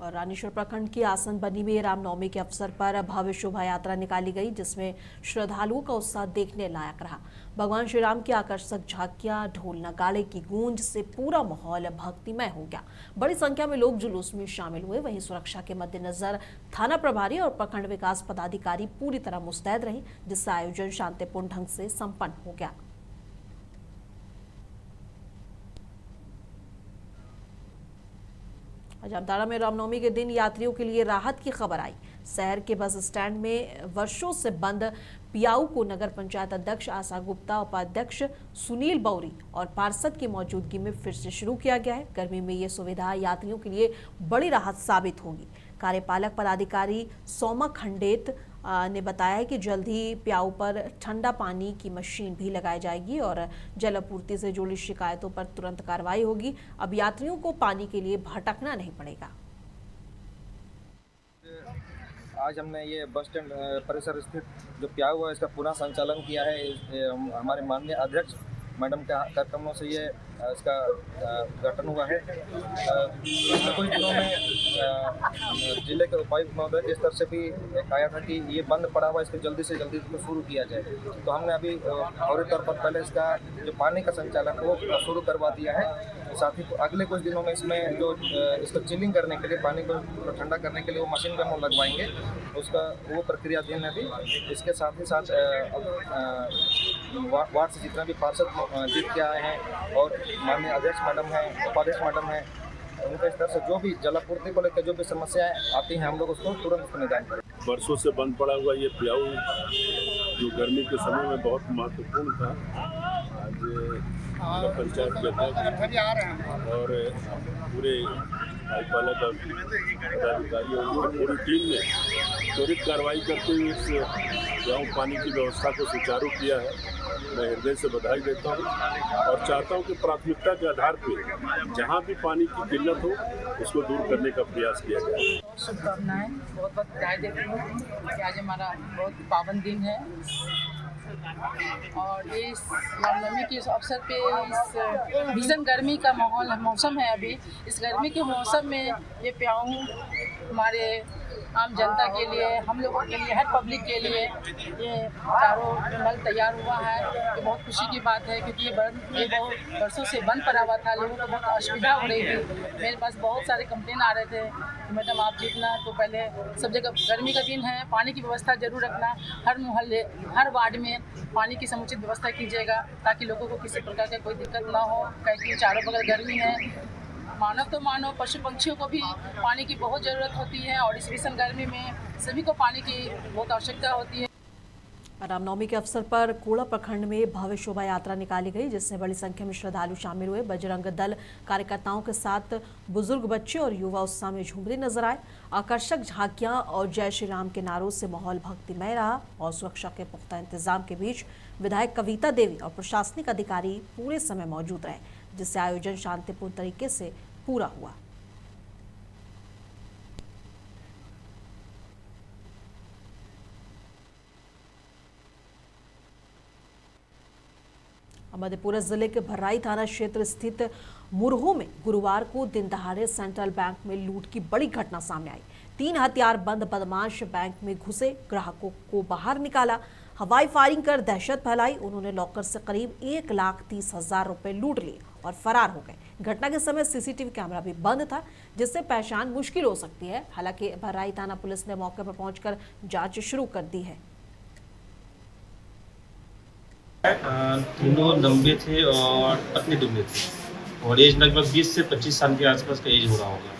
और रानीश्वर प्रखंड की आसन बनी में रामनवमी के अवसर पर भव्य शोभा यात्रा निकाली गई, जिसमें श्रद्धालुओं का उत्साह देखने लायक रहा। भगवान श्री राम की आकर्षक झांकियां, ढोल नगाड़े की गूंज से पूरा माहौल भक्तिमय हो गया। बड़ी संख्या में लोग जुलूस में शामिल हुए। वहीं सुरक्षा के मद्देनजर थाना प्रभारी और प्रखंड विकास पदाधिकारी पूरी तरह मुस्तैद रहे, जिससे आयोजन शांतिपूर्ण ढंग से संपन्न हो गया। जामताड़ा में रामनवमी के दिन यात्रियों के लिए राहत की खबर आई। शहर के बस स्टैंड में वर्षों से बंद पियाऊ को नगर पंचायत अध्यक्ष आशा गुप्ता, उपाध्यक्ष सुनील बौरी और पार्षद की मौजूदगी में फिर से शुरू किया गया है। गर्मी में ये सुविधा यात्रियों के लिए बड़ी राहत साबित होगी। कार्यपालक पदाधिकारी सौमा खंडेत ने बताया है कि जल्द ही प्याऊ पर ठंडा पानी की मशीन भी लगाई जाएगी और जल आपूर्ति से जुड़ी शिकायतों पर तुरंत कार्रवाई होगी। अब यात्रियों को पानी के लिए भटकना नहीं पड़ेगा। आज हमने ये बस स्टैंड परिसर स्थित जो प्याऊ है इसका पुनः संचालन किया है। हमारे माननीय अध्यक्ष मैडम के कार्यक्रमों से ये इसका गठन हुआ है। पिछले कुछ दिनों में जिले के उपायुक्त महोदय के स्तर से भी एक आया था कि ये बंद पड़ा हुआ, इसको जल्दी से जल्दी इसको शुरू किया जाए। तो हमने अभी फौरी तौर पर पहले इसका जो पानी का संचालन वो शुरू करवा दिया है। साथ ही अगले कुछ दिनों में इसमें जो इसको चिलिंग करने के लिए, पानी को ठंडा करने के लिए वो मशीन का हम लगवाएंगे, उसका वो प्रक्रियाधीन है अभी। इसके साथ ही साथ वार्ड से जितना भी पार्षद जीत के आए हैं और माननीय अध्यक्ष मैडम हैं, उपाध्यक्ष मैडम हैं, उनके स्तर से जो भी जलापूर्ति को लेकर जो भी समस्याएं आती हैं हम लोग उसको तुरंत निदान करें। वर्षों से बंद पड़ा हुआ ये प्याऊ जो गर्मी के समय में बहुत महत्वपूर्ण था, आज पंचायत के अध्यक्ष और पूरे कार्यपालक और पदाधिकारियों की पूरी टीम ने त्वरित कार्रवाई करते हुए इस प्याऊ पानी की व्यवस्था को सुचारू किया है। मैं हृदय से बधाई देता हूँ और चाहता हूँ कि प्राथमिकता के आधार पर जहाँ भी पानी की किल्लत हो उसको दूर करने का प्रयास किया जाए। शुभकामनाएं, बहुत बहुत बधाई देती हूँ कि आज हमारा बहुत पावन दिन है और इस रामनवमी के अवसर पे इस भीषण गर्मी का मौसम है। अभी इस गर्मी के मौसम में ये प्याऊ हमारे आम जनता के लिए, हम लोगों के लिए, हर पब्लिक के लिए ये चारों नल तैयार हुआ है। ये बहुत खुशी की बात है क्योंकि ये बहुत वर्षों से बंद पड़ा हुआ था। लोगों को बहुत असुविधा हो रही थी। मेरे पास बहुत सारे कंप्लेन आ रहे थे कि मैडम आप जीतना तो पहले सब जगह गर्मी का दिन है, पानी की व्यवस्था जरूर रखना, हर मोहल्ले हर वार्ड में पानी की समुचित व्यवस्था कीजिएगा ताकि लोगों को किसी प्रकार का कोई दिक्कत ना हो। क्योंकि चारों बगल गर्मी है, मानव तो मानव, पशु पक्षियों को भी पानी की बहुत ज़रूरत होती है और इस भीषण गर्मी में सभी को पानी की बहुत आवश्यकता होती है। रामनवमी के अवसर पर कोड़ा प्रखंड में भव्य शोभा यात्रा निकाली गई, जिसमें बड़ी संख्या में श्रद्धालु शामिल हुए। बजरंग दल कार्यकर्ताओं के साथ बुजुर्ग, बच्चे और युवा उत्साह में झूमते नजर आए। आकर्षक झांकियां और जय श्री राम के नारों से माहौल भक्तिमय रहा और सुरक्षा के पुख्ता इंतजाम के बीच विधायक कविता देवी और प्रशासनिक अधिकारी पूरे समय मौजूद रहे, जिससे आयोजन शांतिपूर्ण तरीके से पूरा हुआ। मधेपुरा जिले के भर्राई थाना क्षेत्र स्थित मुरहो में गुरुवार को दिन दहाड़े सेंट्रल बैंक में लूट की बड़ी घटना सामने आई। 3 हथियारबंद बदमाश बैंक में घुसे, ग्राहकों को बाहर निकाला, हवाई फायरिंग कर दहशत फैलाई। उन्होंने लॉकर से करीब 1,30,000 रुपए लूट लिए और फरार हो गए। घटना के समय सीसीटीवी कैमरा भी बंद था, जिससे पहचान मुश्किल हो सकती है। हालांकि भर्राई थाना पुलिस ने मौके पर पहुंचकर जांच शुरू कर दी है। तीनों लंबे थे और पतले दुबले थे और एज लगभग 20 से 25 साल के आसपास का एज हो रहा होगा।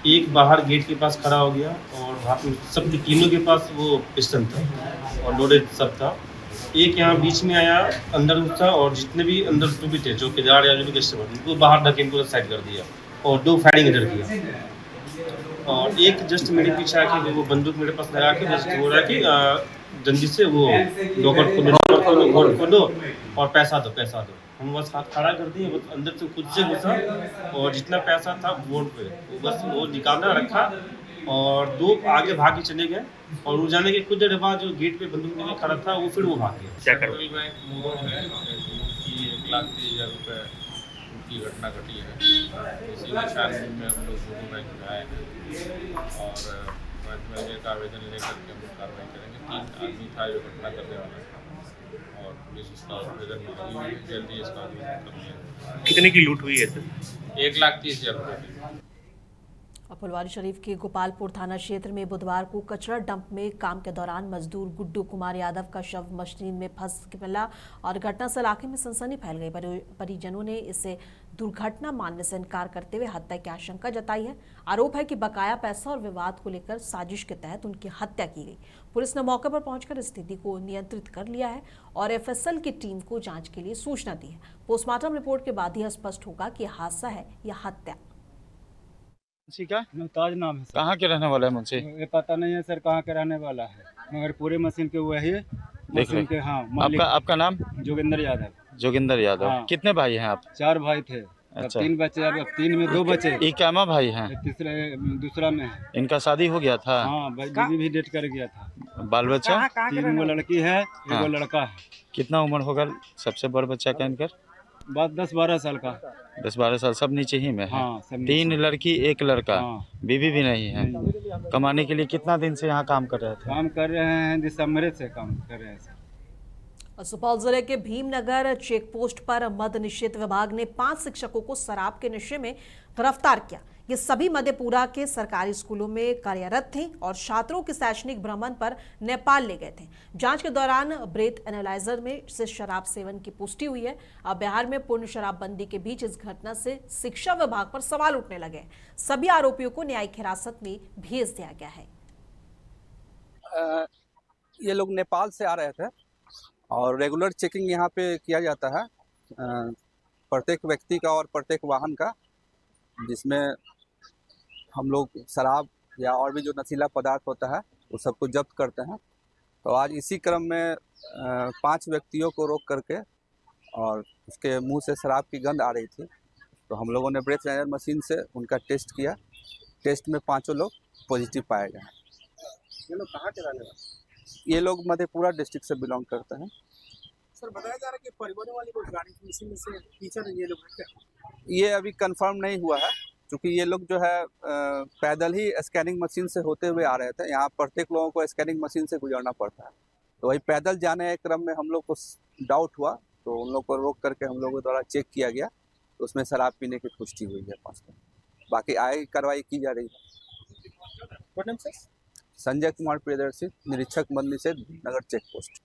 एक बाहर गेट के पास खड़ा हो गया और हाथ में सब तीनों के पास वो पिस्टल था और लोडेड सब था। एक यहाँ बीच में आया, अंदर घुसा और जितने भी अंदर जो भी थे, जो किरदार या जो भी कस्टमर, उनको बाहर ढकेल को साइड कर दिया और 2 फायरिंग इधर किया और एक जस्ट मेरे पीछे आके वो बंदूक मेरे पास लगा के जस्ट हो रहा है कि जल्दी से वो लॉकर खोलो और पैसा दो। हम बस हाथ खड़ा कर दिए, बस अंदर से खुद से घुसा और जितना पैसा था बोर्ड पे बस वो निकालना रखा और 2 आगे भाग के चले गए और वो जाने के कुछ देर बाद जो गेट पे बंदूक लेके खड़ा था वो फिर वो भाग गया। क्या करो बैंक मोबाइल है कि 1,30,000 रुपये की घटना घटी है। इसी के छानबीन में हम लोग दोनों बैंक आए हैं और प्राथमिक का आवेदन लेकर के हम लोग कार्रवाई करेंगे। 3 आदमी था जो घटना करने वाला था और पुलिस इसका आवेदन में लगी हुई है, जल्दी इसका आवेदन कर लिया। कितने की लूट हुई है सर? 1,30,000 रुपये। फुलवारी शरीफ के गोपालपुर थाना क्षेत्र में बुधवार को कचरा डंप में काम के दौरान मजदूर गुड्डू कुमार यादव का शव मशीन में फंस मिला और घटना से इलाके में सनसनी फैल गई। परिजनों ने इसे दुर्घटना मानने से इनकार करते हुए हत्या की आशंका जताई है। आरोप है कि बकाया पैसा और विवाद को लेकर साजिश के तहत उनकी हत्या की गई। पुलिस ने मौके पर पहुंचकर स्थिति को नियंत्रित कर लिया है और एफएसएल की टीम को जांच के लिए सूचना दी है। पोस्टमार्टम रिपोर्ट के बाद ही स्पष्ट होगा कि हादसा है या हत्या। मुंशी का मुमताज नाम है सर। कहाँ के रहने वाला है मुंशी? ये पता नहीं है सर कहाँ के रहने वाला है, मगर पूरे मशीन के हुए ही मशीन के। हाँ, आपका नाम? जोगिंदर यादव। जोगिंदर यादव। हाँ। कितने भाई हैं आप? 4 भाई थे। अच्छा। 3 बचे, अब 3 में 2 बचे। इक्यामा भाई हैं? दूसरा में है। इनका शादी हो गया था? हाँ, बीवी भी डेट कर गया था। बाल बच्चा? 3 वो लड़की है, एगो लड़का है। कितना उम्र होगा सबसे बड़ बच्चा का इनकर? 10-12 साल का। 10-12 साल। सब नीचे ही में है? हाँ, सब 3 लड़की 1 लड़का। हाँ। बीवी भी नहीं है। कमाने के लिए कितना दिन से यहाँ काम कर रहे थे? काम कर रहे हैं, दिसंबर से काम कर रहे हैं सर। सुपौल जिले के भीमनगर चेक पोस्ट पर मद्य निषेध विभाग ने 5 शिक्षकों को शराब के नशे में गिरफ्तार किया। ये सभी मधेपुरा के सरकारी स्कूलों में कार्यरत थे और छात्रों के शैक्षणिक भ्रमण पर नेपाल ले गए थे। जांच के दौरान ब्रेथ एनालाइजर में से शराब सेवन की पुष्टि हुई है। अब बिहार में पूर्ण शराबबंदी के बीच इस घटना से शिक्षा विभाग पर सवाल उठने लगे। सभी आरोपियों को न्यायिक हिरासत में भेज दिया गया है। ये लोग नेपाल से आ रहे थे और रेगुलर चेकिंग यहाँ पे किया जाता है प्रत्येक व्यक्ति का और प्रत्येक वाहन का, जिसमें हम लोग शराब या और भी जो नशीला पदार्थ होता है वो सबको जब्त करते हैं। तो आज इसी क्रम में 5 व्यक्तियों को रोक करके और उसके मुंह से शराब की गंध आ रही थी, तो हम लोगों ने ब्रेथ एनालाइजर मशीन से उनका टेस्ट किया। टेस्ट में 5 लोग पॉजिटिव पाए गए। ये लोग कहाँ के रहने वाले? ये लोग मधेपुरा डिस्ट्रिक्ट से बिलोंग करते हैं। सर बताया जा रहा है कि परिवहन वाली कोई गाड़ी की मशीन में से टीचर ये लोग हैं क्या? ये अभी कंफर्म नहीं हुआ है, क्योंकि ये लोग जो है पैदल ही स्कैनिंग मशीन से होते हुए आ रहे थे। यहाँ प्रत्येक लोगों को स्कैनिंग मशीन से गुजरना पड़ता है, तो वही पैदल जाने के क्रम में हम लोग को डाउट हुआ, तो उन लोग को रोक करके हम लोगों द्वारा चेक किया गया, तो उसमें शराब पीने की पुष्टि हुई है 5 को। बाकी आगे कार्रवाई की जा रही है। संजय कुमार प्रियदर्शी, निरीक्षक मद्य निषेध नगर चेक पोस्ट।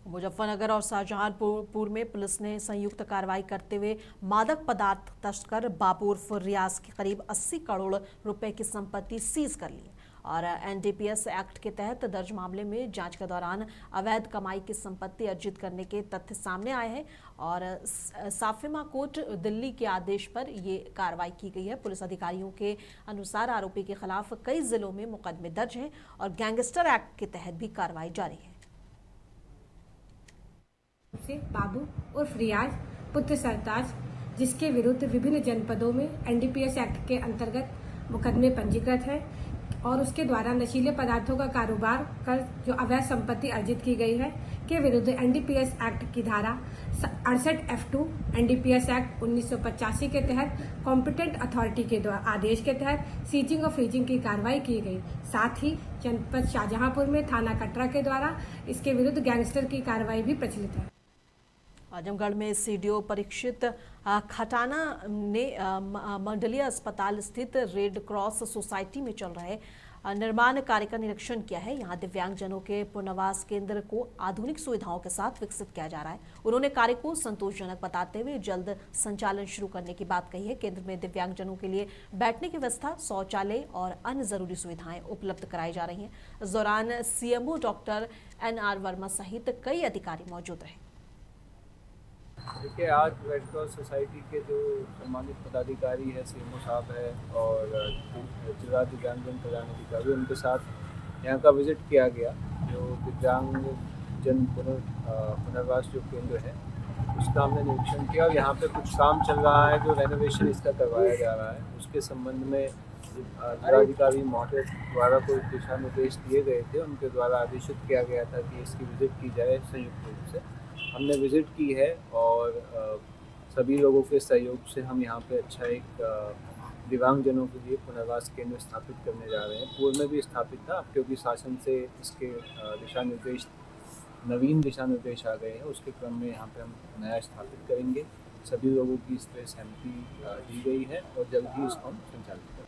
मुजफ्फरनगर और शाहजहांपुर में पुलिस ने संयुक्त कार्रवाई करते हुए मादक पदार्थ तस्कर बाबू उर्फ रियाज की करीब 80 करोड़ रुपए की संपत्ति सीज कर ली और एनडीपीएस एक्ट के तहत दर्ज मामले में जांच के दौरान अवैध कमाई की संपत्ति अर्जित करने के तथ्य सामने आए हैं और साफिमा कोर्ट दिल्ली के आदेश पर ये कार्रवाई की गई है। पुलिस अधिकारियों के अनुसार आरोपी के खिलाफ कई जिलों में मुकदमे दर्ज हैं और गैंगस्टर एक्ट के तहत भी कार्रवाई जारी है। से बाबू उर्फ रियाज पुत्र सरताज, जिसके विरुद्ध विभिन्न जनपदों में एनडीपीएस एक्ट के अंतर्गत मुकदमे पंजीकृत है और उसके द्वारा नशीले पदार्थों का कारोबार कर जो अवैध संपत्ति अर्जित की गई है के विरुद्ध एनडीपीएस एक्ट की धारा 68F2 एनडीपीएस एक्ट 1985 के तहत कॉम्पिटेंट अथॉरिटी के आदेश के तहत सीजिंग और फ्रीजिंग की कार्रवाई की गई। साथ ही जनपद शाहजहांपुर में थाना कटरा के द्वारा इसके विरुद्ध गैंगस्टर की कार्रवाई भी प्रचलित है। आजमगढ़ में सीडीओ परीक्षित खटाना ने मंडलीय अस्पताल स्थित रेड क्रॉस सोसाइटी में चल रहे निर्माण कार्य का निरीक्षण किया है। यहाँ दिव्यांगजनों के पुनर्वास केंद्र को आधुनिक सुविधाओं के साथ विकसित किया जा रहा है। उन्होंने कार्य को संतोषजनक बताते हुए जल्द संचालन शुरू करने की बात कही है। केंद्र में दिव्यांगजनों के लिए बैठने की व्यवस्था, शौचालय और अन्य जरूरी सुविधाएं उपलब्ध कराई जा रही हैं। इस दौरान सीएमओ डॉक्टर NR वर्मा सहित कई अधिकारी मौजूद रहे। देखिए, आज रेड क्रॉस सोसाइटी के जो सम्मानित पदाधिकारी है, सीएमओ साहब है और जिला दिव्यांगजन कल्याण अधिकारी, उनके साथ यहाँ का विजिट किया गया। जो दिव्यांगजन पुनर्वास जो केंद्र है उसका हमने निरीक्षण किया और यहाँ पे कुछ काम चल रहा है, जो रेनोवेशन इसका करवाया जा रहा है। उसके संबंध में जिलाधिकारी महोदय द्वारा कोई दिशा निर्देश दिए गए थे, उनके द्वारा आदेशित किया गया था कि इसकी विजिट की जाए संयुक्त रूप से। हमने विजिट की है और सभी लोगों के सहयोग से हम यहाँ पे अच्छा एक दिव्यांगजनों के लिए पुनर्वास केंद्र स्थापित करने जा रहे हैं। पूर्व में भी स्थापित था, अब क्योंकि शासन से इसके नवीन दिशा निर्देश आ गए हैं, उसके क्रम में यहाँ पे हम नया स्थापित करेंगे। सभी लोगों की इस पर सहमति दी गई है और जल्द ही इसको हम संचालित करेंगे।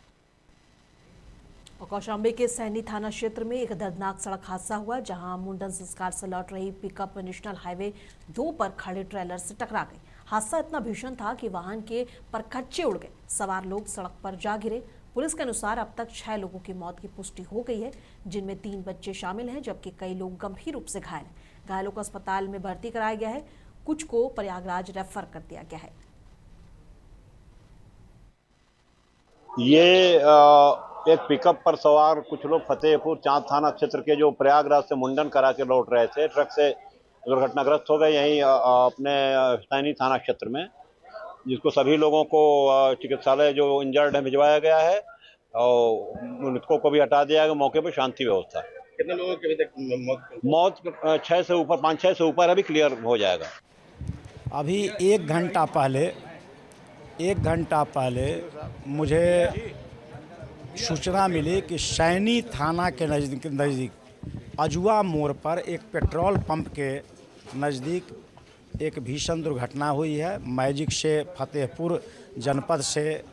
और कौशाम्बी के सैनी थाना क्षेत्र में एक दर्दनाक सड़क हादसा हुआ, जहां मुंडन संस्कार से लौट रही पिकअप नेशनल हाईवे 2 पर खड़े ट्रेलर से टकरा गई। हादसा इतना भीषण था कि वाहन के परखच्चे उड़ गए, सवार लोग सड़क पर जा गिरे। पुलिस के अनुसार अब तक 6 लोगों की मौत की पुष्टि हो गई है, जिनमें 3 बच्चे शामिल हैं, जबकि कई लोग गंभीर रूप से घायल हैं। घायलों को अस्पताल में भर्ती कराया गया है, कुछ को प्रयागराज रेफर कर दिया गया है। ये एक पिकअप पर सवार कुछ लोग फतेहपुर चांद थाना क्षेत्र के जो प्रयागराज से मुंडन करा के लौट रहे थे, ट्रक से दुर्घटनाग्रस्त हो गए यहीं अपने सैनी थाना क्षेत्र में, जिसको सभी लोगों को चिकित्सालय जो इंजर्ड है भिजवाया गया है और मृतकों को भी हटा दिया गया। मौके पर शांति व्यवस्था। कितने लोगों की अभी तक मौत 6 से ऊपर, 5-6 से ऊपर अभी क्लियर हो जाएगा। अभी एक घंटा पहले मुझे सूचना मिली कि सैनी थाना के नज़दीक अजुआ मोड़ पर एक पेट्रोल पंप के नज़दीक एक भीषण दुर्घटना हुई है। मैजिक से फतेहपुर जनपद से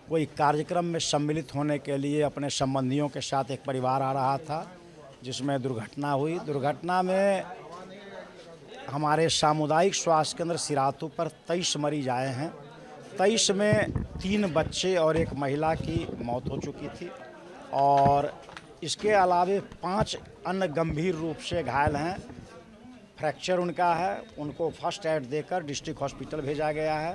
कोई कार्यक्रम में सम्मिलित होने के लिए अपने संबंधियों के साथ एक परिवार आ रहा था, जिसमें दुर्घटना हुई। दुर्घटना में हमारे सामुदायिक स्वास्थ्य केंद्र सिरातू पर 23 मरीज आए हैं। 23 में 3 बच्चे और एक महिला की मौत हो चुकी थी और इसके अलावे 5 अन्य गंभीर रूप से घायल हैं। फ्रैक्चर उनका है, उनको फर्स्ट एड देकर डिस्ट्रिक्ट हॉस्पिटल भेजा गया है।